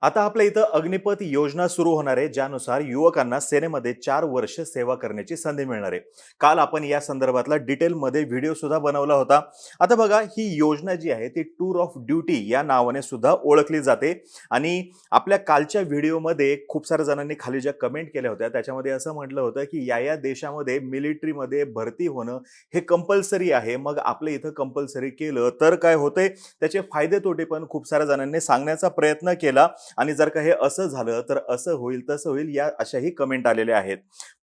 आता आपल्या इथं अग्निपथ योजना सुरू होणार आहे, ज्यानुसार युवकांना सेनेमध्ये 4 वर्ष सेवा करण्याची संधी मिळणार आहे. काल आपण या संदर्भातला डिटेलमध्ये व्हिडिओ सुद्धा बनवला होता. आता बघा, ही योजना जी आहे ती टूर ऑफ ड्युटी या नावाने सुद्धा ओळखली जाते. आणि आपल्या कालच्या व्हिडिओमध्ये खूप साऱ्या जणांनी खाली ज्या कमेंट केल्या होत्या त्याच्यामध्ये असं म्हटलं होतं की या देशामध्ये मिलिटरीमध्ये भरती होणं हे कंपल्सरी आहे. मग आपल्या इथं कंपल्सरी केलं तर काय होतंय, त्याचे फायदे तोटे पण खूप साऱ्या जणांनी सांगण्याचा प्रयत्न केला. आणि जर का हे असं झालं तर असं होईल तसं होईल, या अशाही कमेंट आलेल्या आहेत.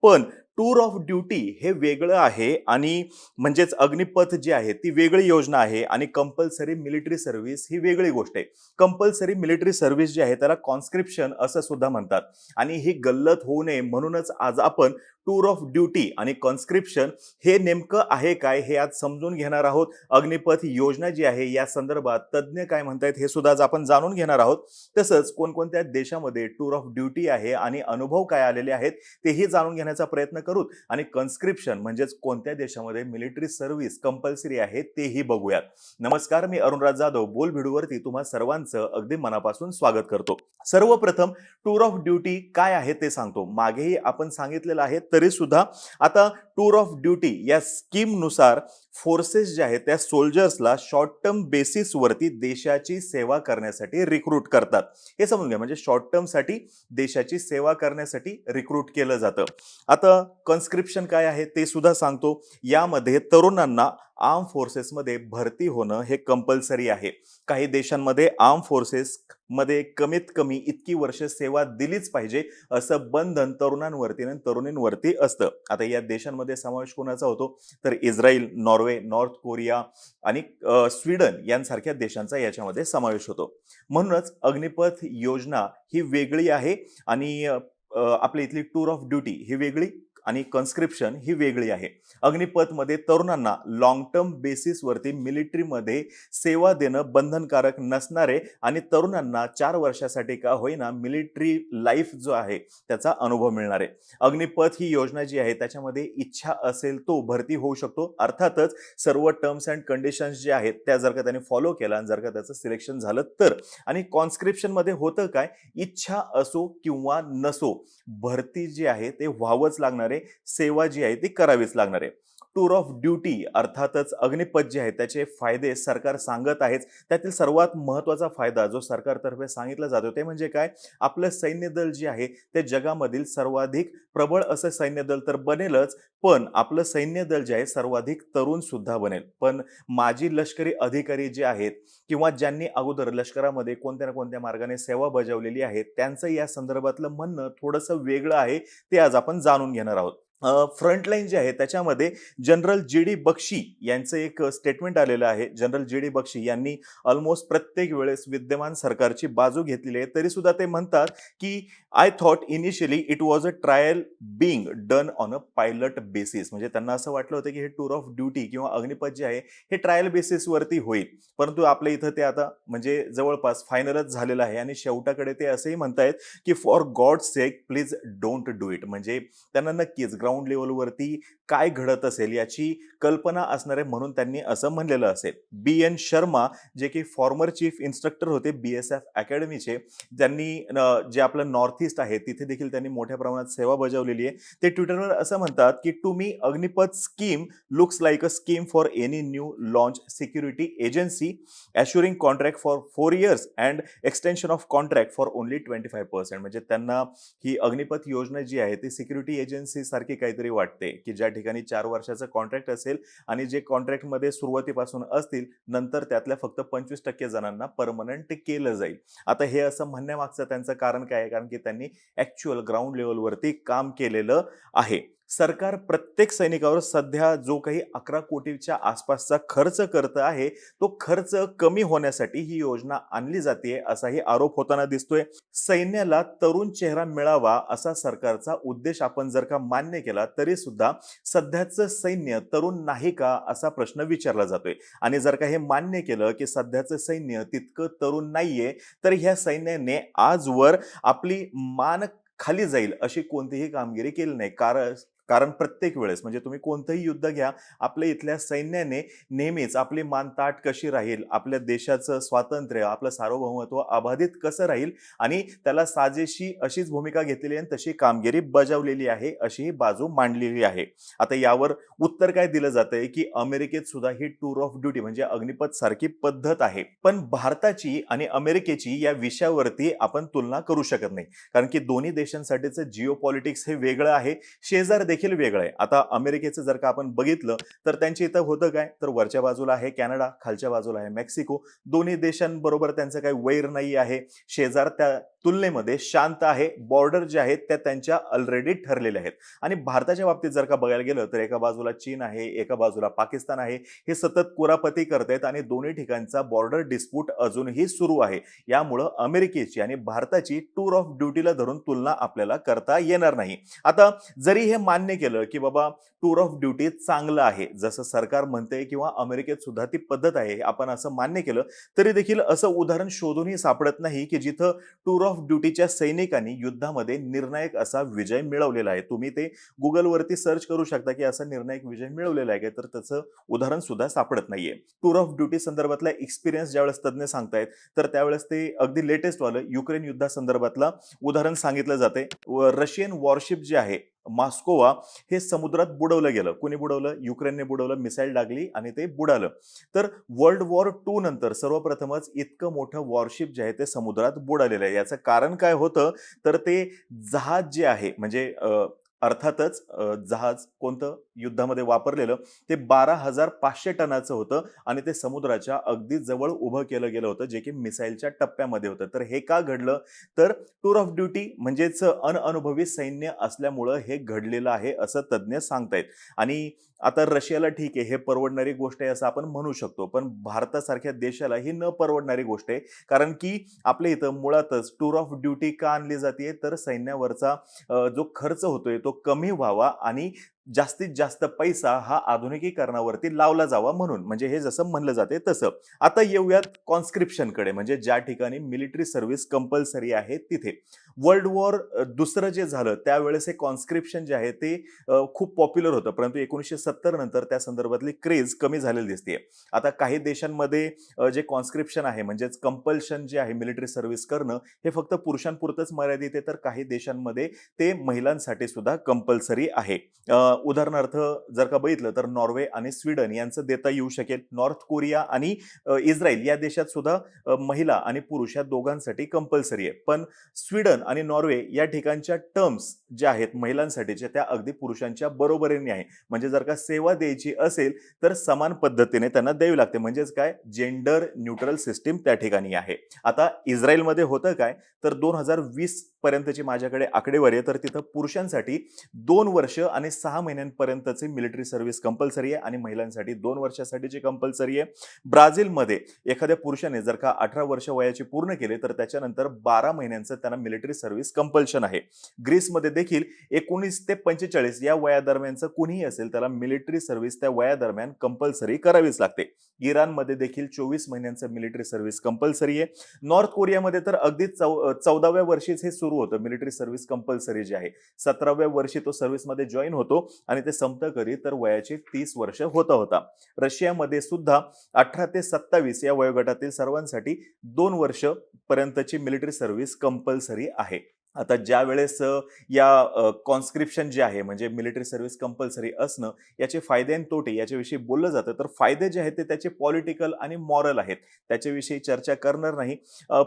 पण टूर ऑफ ड्युटी हे वेगळं आहे आणि म्हणजेच अग्निपथ जी आहे ती वेगळी योजना आहे आणि कंपल्सरी मिलिटरी सर्व्हिस ही वेगळी गोष्ट आहे. कंपल्सरी मिलिटरी सर्व्हिस जी आहे त्याला कॉन्स्क्रिप्शन असं सुद्धा म्हणतात. आणि ही गल्लत होऊ नये म्हणूनच आज आपण टूर ऑफ ड्युटी आणि कॉन्स्क्रिप्शन हे नेमकं आहे काय हे आज समजून घेणार आहोत. अग्निपथ योजना जी आहे या संदर्भात तज्ज्ञ काय म्हणतायत हे सुद्धा आज आपण जाणून घेणार आहोत. तसंच कोणकोणत्या देशामध्ये टूर ऑफ ड्युटी आहे आणि अनुभव काय आलेले आहेत तेही जाणून घेण्याचा प्रयत्न करू. आणि कन्स्क्रिप्शन म्हणजेच कोणत्या देशामध्ये मिलिटरी सर्व्हिस कंपल्सरी आहे तेही बघूयात. नमस्कार, मी अरुणराज जाधव बोल भिडूवरती तुम्हा सर्वांचं अगदी मनापासून स्वागत करतो. सर्वप्रथम टूर ऑफ ड्युटी काय आहे ते सांगतो. मागेही आपण सांगितलेलं आहे तरी सुद्धा आता टूर ऑफ ड्युटी या स्कीम नुसार फोर्सेस जे आहेत त्या सोल्जर्सला शॉर्ट टर्म बेसिस वरती देशाची सेवा करण्यासाठी रिक्रूट करतात. हे समजून घ्या, म्हणजे शॉर्ट टर्म साठी देशाची सेवा करण्यासाठी रिक्रूट केलं जातं. आता कन्स्क्रिप्शन काय आहे ते सुद्धा सांगतो. यामध्ये तरुणांना आर्म फोर्सेसमध्ये भरती होणं हे कंपल्सरी आहे. काही देशांमध्ये आर्म फोर्सेस मध्ये कमीत कमी इतकी वर्ष सेवा दिलीच पाहिजे असं बंधन तरुणांवरती आणि तरुणींवरती असतं. आता या देशांमध्ये समावेश कोणाचा होतो तर इस्रायल, नॉर्वे, नॉर्थ कोरिया आणि स्वीडन यांसारख्या देशांचा याच्यामध्ये समावेश होतो. म्हणूनच अग्निपथ योजना ही वेगळी आहे आणि आपल्या इथली टूर ऑफ ड्युटी ही वेगळी आणि कन्स्क्रिप्शन ही वेगळी आहे. अग्निपथ मध्ये तरुणांना लॉंग टर्म बेसिस वरती मिलिटरीमध्ये सेवा देणं बंधनकारक नसणारे आणि तरुणांना 4 वर्षासाठी का होईना मिलिटरी लाईफ जो आहे त्याचा अनुभव मिळणार आहे. अग्निपथ ही योजना जी आहे त्याच्यामध्ये इच्छा असेल तो भरती होऊ शकतो. अर्थातच सर्व टर्म्स अँड कंडिशन्स जे आहेत त्या जर का त्याने फॉलो केला आणि जर का त्याचं सिलेक्शन झालं तर. आणि कॉन्स्क्रिप्शन मध्ये होतं काय, इच्छा असो किंवा नसो भरती जी आहे ते व्हावंच लागणार आहे. सेवा जी आहे ती करावीच लागणार आहे. टूर ऑफ ड्युटी अर्थातच अग्निपथ जे आहे त्याचे फायदे सरकार सांगत आहेच. त्यातील सर्वात महत्वाचा फायदा जो सरकारतर्फे सांगितला जातो ते म्हणजे काय, आपलं सैन्य दल जे आहे ते जगामधील सर्वाधिक प्रबळ असं सैन्य दल तर बनेलच, पण आपलं सैन्य दल जे आहे सर्वाधिक तरुण सुद्धा बनेल. पण माजी लष्करी अधिकारी जे आहेत किंवा ज्यांनी अगोदर लष्करामध्ये कोणत्या ना कोणत्या मार्गाने सेवा बजावलेली आहे त्यांचं या संदर्भातलं म्हणणं थोडंसं वेगळं आहे. ते आज आपण जाणून घेणार आहोत. फ्रंटलाईन जे आहे त्याच्यामध्ये जनरल जी डी बक्षी यांचं एक स्टेटमेंट आलेलं आहे. जनरल जी डी बक्षी यांनी ऑलमोस्ट प्रत्येक वेळेस विद्यमान सरकारची बाजू घेतलेली आहे. तरी सुद्धा ते म्हणतात की I thought initially it was a trial being done on a pilot basis. म्हणजे त्यांना असं वाटलं होतं की हे टूर ऑफ ड्युटी किंवा अग्निपथ जे आहे हे ट्रायल बेसिस वरती होईल. परंतु आपल्या इथं ते आता म्हणजे जवळपास फायनलच झालेलं आहे आणि शेवटाकडे ते असंही म्हणतायत की for God sake please don't do it. म्हणजे त्यांना नक्कीच ग्राउंड लेवलवरती काय घडत असेल याची कल्पना असणार आहे म्हणून त्यांनी असं म्हणलेलं असेल. बी एन शर्मा जे की फॉर्मर चीफ इन्स्ट्रक्टर होते BSF अकॅडमीचे, त्यांनी जे आपलं नॉर्थ ईस्ट आहे तिथे देखील त्यांनी मोठ्या प्रमाणात सेवा बजावलेली आहे. ते ट्विटरवर असं म्हणतात की to me Agnipath scheme looks like a scheme for any new launch security agency assuring contract for 4 years and extension of contract for only 25%. म्हणजे त्यांना ही अग्निपथ योजना जी आहे ती सिक्युरिटी एजन्सी सारखी काहीतरी वाटते की ज्या ठिकाणी 4 वर्षाचं कॉन्ट्रॅक्ट असेल आणि जे कॉन्ट्रॅक्टमध्ये सुरुवातीपासून असतील नंतर त्यातल्या फक्त 25% जणांना परमनंट केलं जाईल. आता हे असं म्हणण्यामागचं त्यांचं कारण काय आहे, कारण की त्यांनी ऍक्च्युअल ग्राउंड लेवलवरती काम केलेलं आहे. सरकार प्रत्येक सैनिकावर सध्या जो काही 11 कोटीच्या आसपासचा खर्च करत आहे तो खर्च कमी होण्यासाठी ही योजना आणली जाते असाही आरोप होताना दिसतोय. सैन्याला तरुण चेहरा मिळावा असा सरकारचा उद्देश आपण जर का मान्य केला तरी सुद्धा सध्याचं सैन्य तरुण नाही का असा प्रश्न विचारला जातोय. आणि जर का हे मान्य केलं की सध्याचं सैन्य तितकं तरुण नाहीये तर ह्या सैन्याने आजवर आपली मान खाली जाईल अशी कोणतीही कामगिरी केली नाही. कारण प्रत्येक वेळेस म्हणजे तुम्ही कोणतंही युद्ध घ्या, आपल्या इथल्या सैन्याने नेहमीच आपली मान ताठ कशी राहील, आपल्या देशाचं स्वातंत्र्य, आपलं सार्वभौमत्व अबाधित कसं राहील आणि त्याला साजेशी अशीच भूमिका घेतलेली आहे आणि तशी कामगिरी बजावलेली आहे, अशी ही बाजू मांडलेली आहे. आता यावर उत्तर काय दिलं जातंय, की अमेरिकेत सुद्धा ही टूर ऑफ ड्युटी म्हणजे अग्निपथ सारखी पद्धत आहे. पण भारताची आणि अमेरिकेची या विषयावरती आपण तुलना करू शकत नाही. कारण की दोन्ही देशांसाठीचं जिओ पॉलिटिक्स हे वेगळं आहे, शेजार देखील वेगळं आहे. आता अमेरिकेचं जर का आपण बघितलं तर त्यांच्या इथं होतं काय, तर वरच्या बाजूला आहे कॅनडा, खालच्या बाजूला आहे मेक्सिको. दोन्ही देशांबरोबर त्यांचं काही वैर नाही आहे. शेजार त्या तुलनेमध्ये शांत आहे. बॉर्डर जे आहेत त्या त्यांच्या ऑलरेडी ठरलेल्या आहेत. आणि भारताच्या बाबतीत जर का बघायला गेलं तर एका बाजूला चीन आहे, एका बाजूला पाकिस्तान आहे. हे सतत कुरापती करतायत आणि दोन्ही ठिकाणचा बॉर्डर डिस्प्यूट अजूनही सुरू आहे. यामुळं अमेरिकेची आणि भारताची टूर ऑफ ड्युटीला धरून तुलना आपल्याला करता येणार नाही. आता जरी हे मान्य केलं की बाबा टूर ऑफ ड्युटी चांगलं आहे, जसं सरकार म्हणते किंवा अमेरिकेत सुद्धा ती पद्धत आहे, आपण असं मान्य केलं, तरी देखील असं उदाहरण शोधूनही सापडत नाही की जिथं टूर ऑफ ड्युटीच्या सैनिकांनी युद्धामध्ये निर्णायक असा विजय मिळवलेला आहे. तुम्ही ते गुगलवरती सर्च करू शकता की असा निर्णायक विजय मिळवलेला आहे, तर त्याचं उदाहरण सुद्धा सापडत नाहीये. टूर ऑफ ड्युटी संदर्भातला एक्सपिरियन्स ज्यावेळेस तज्ज्ञ सांगतायत तर त्यावेळेस ते अगदी लेटेस्ट वालं युक्रेन युद्धासंदर्भातला उदाहरण सांगितलं जाते. रशियन वॉरशिप जे आहे मॉस्कोवा, हे समुद्रात बुडवलं गेलं. कोणी बुडवलं? युक्रेनने बुडवलं, मिसाईल टाकली आणि ते बुडालं. तर वर्ल्ड वॉर 2 नंतर सर्वप्रथमच इतकं मोठं वॉरशिप जे आहे ते समुद्रात बुडालेलं आहे. याचं कारण काय होतं, तर ते जहाज जे आहे म्हणजे अर्थातच जहाज कोणतं युद्धामध्ये वापरलेलं ते 12,500 टनाचं होतं आणि ते समुद्राच्या अगदी जवळ उभं केलं गेलं होतं, जे की मिसाईलच्या टप्प्यामध्ये होतं. तर हे का घडलं? तर टूर ऑफ ड्युटी म्हणजेच अनअनुभवी सैन्य असल्यामुळं हे घडलेलं आहे असं तज्ज्ञ सांगतायत. आणि आता रशियाला ठीक आहे, हे परवडणारी गोष्ट आहे असं आपण म्हणू शकतो, पण भारतासारख्या देशाला ही न परवडणारी गोष्ट आहे. कारण की आपल्या इथं मुळातच टूर ऑफ ड्युटी का आणली जाते, तर सैन्यावरचा जो खर्च होतोय तो कमी व्हावा आणि जास्तीत जास्त पैसा हा आधुनिकीकरणावरती लावला जावा म्हणून, म्हणजे हे जसं म्हणलं जाते तसं. आता येऊयात कॉन्स्क्रिप्शनकडे, म्हणजे ज्या ठिकाणी मिलिटरी सर्व्हिस कंपल्सरी आहे तिथे. वर्ल्ड वॉर दुसरं जे झालं त्यावेळेस हे कॉन्स्क्रिप्शन जे आहे ते खूप पॉप्युलर होतं, परंतु 1970 नंतर त्या संदर्भातली क्रेज कमी झालेली दिसते. आता काही देशांमध्ये जे कॉन्स्क्रिप्शन आहे म्हणजेच कंपल्शन जे आहे मिलिटरी सर्व्हिस करणं, हे फक्त पुरुषांपुरतच मर्यादित आहे, तर काही देशांमध्ये ते महिलांसाठी सुद्धा कंपल्सरी आहे. उदाहरणार्थ जर का बघितलं तर नॉर्वे आणि स्वीडन यांचं देता येऊ शकेल. नॉर्थ कोरिया आणि इस्रायल या देशात सुद्धा महिला आणि पुरुष या दोघांसाठी कंपल्सरी आहे. पण स्वीडन आणि नॉर्वे या ठिकाणच्या टर्म्स ज्या आहेत महिलांसाठीच्या त्या अगदी पुरुषांच्या बरोबरीने आहे. म्हणजे जर का सेवा द्यायची असेल तर समान पद्धतीने त्यांना द्यावी लागते. म्हणजेच काय, जेंडर न्यूट्रल सिस्टीम त्या ठिकाणी आहे. आता इस्रायलमध्ये होतं काय, तर 2020 पर्यंतची माझ्याकडे आकडेवारी आहे, तर तिथं पुरुषांसाठी 2 वर्ष आणि 6 महिन्यांपर्यंतची मिलिटरी सर्व्हिस कंपल्सरी आहे आणि महिलांसाठी 2 वर्षासाठीची कंपल्सरी आहे. ब्राझीलमध्ये एखाद्या पुरुषाने जर का 18 वर्ष वयाची पूर्ण केले तर त्याच्यानंतर 12 महिन्यांचं त्यांना मिलिटरी सर्व्हिस कंपल्शन आहे. ग्रीसमध्ये देखील 19 ते 45 या वयादरम्यानचं कुणीही असेल त्याला मिलिटरी सर्व्हिस त्या वयादरम्यान कंपल्सरी करावीच लागते. इराणमध्ये देखील 24 महिन्यांचं मिलिटरी सर्व्हिस कंपल्सरी आहे. नॉर्थ कोरियामध्ये तर अगदी 14व्या वर्षीच हे सुरू होतं मिलिटरी सर्व्हिस कंपल्सरी जे आहे. 17व्या वर्षी तो सर्व्हिसमध्ये जॉईन होतो आणि ते संपतं कधी, तर वयाची 30 वर्ष होता. रशियामध्ये सुद्धा 18 ते 27 या वयोगटातील सर्वांसाठी 2 वर्ष पर्यंतची मिलिटरी सर्व्हिस कंपल्सरी आहे. आता ज्या वेळेस या कॉन्स्क्रिप्शन जे आहे म्हणजे मिलिटरी सर्व्हिस कंपल्सरी असणं, याचे फायदे आणि तोटे याच्याविषयी बोललं जातं. तर फायदे जे आहेत ते त्याचे पॉलिटिकल आणि मॉरल आहेत, त्याच्याविषयी चर्चा करणार नाही.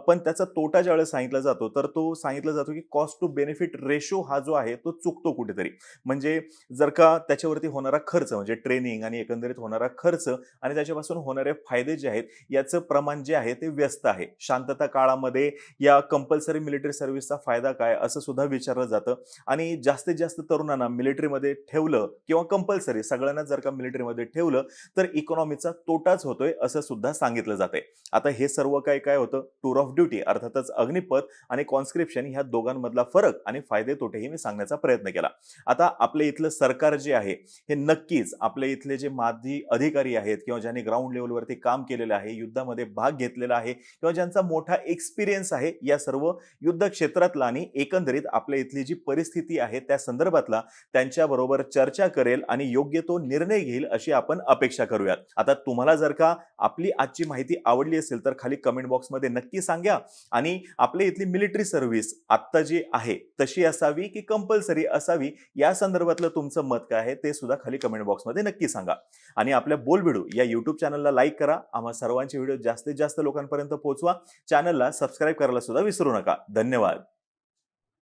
पण त्याचा तोटा ज्यावेळेस सांगितला जातो तर तो सांगितला जातो की कॉस्ट टू बेनिफिट रेशो हा जो आहे तो चुकतो कुठेतरी. म्हणजे जर का त्याच्यावरती होणारा खर्च म्हणजे ट्रेनिंग आणि एकंदरीत होणारा खर्च आणि त्याच्यापासून होणारे फायदे जे आहेत याचं प्रमाण जे आहे ते व्यस्त आहे. शांतता काळामध्ये या कंपल्सरी मिलिटरी सर्व्हिसचा फायदा काय असं सुद्धा विचारलं जातं. आणि जास्तीत जास्त तरुणांना मिलिटरीमध्ये ठेवलं किंवा कंपल्सरी सगळ्यांना जर का मिलिटरीमध्ये ठेवलं तर इकॉनॉमीचा तोटाच होतोय असं सुद्धा सांगितलं जाते. आता हे सर्व काय काय होतं, टूर ऑफ ड्युटी अर्थातच अग्निपथ आणि कॉन्स्क्रिप्शन ह्या दोघांमधला फरक आणि फायदे तोटेही मी सांगण्याचा प्रयत्न केला. आता आपल्या इथलं सरकार जे आहे हे नक्कीच आपल्या इथले जे माजी अधिकारी आहेत किंवा ज्यांनी ग्राउंड लेवलवरती काम केलेलं आहे, युद्धामध्ये भाग घेतलेला आहे किंवा ज्यांचा मोठा एक्सपिरियन्स आहे या सर्व युद्ध क्षेत्रातला आणि आणि एकंदरीत आपल्या इथली जी परिस्थिती आहे त्या संदर्भातला त्यांच्याबरोबर चर्चा करेल आणि योग्य तो निर्णय घेईल अशी आपण अपेक्षा करूयात. आता तुम्हाला जर का आपली आजची माहिती आवडली असेल तर खाली कमेंट बॉक्समध्ये नक्की सांगा आणि आपल्या इथली मिलिटरी सर्व्हिस आत्ता जी आहे तशी असावी की कंपल्सरी असावी या संदर्भातलं तुमचं मत काय आहे ते सुद्धा खाली कमेंट बॉक्समध्ये नक्की सांगा. आणि आपल्या बोलबिडू या युट्यूब चॅनलला लाईक करा. आम्हा सर्वांचे व्हिडिओ जास्तीत जास्त लोकांपर्यंत पोहोचवा. चॅनलला सबस्क्राईब करायला सुद्धा विसरू नका. धन्यवाद.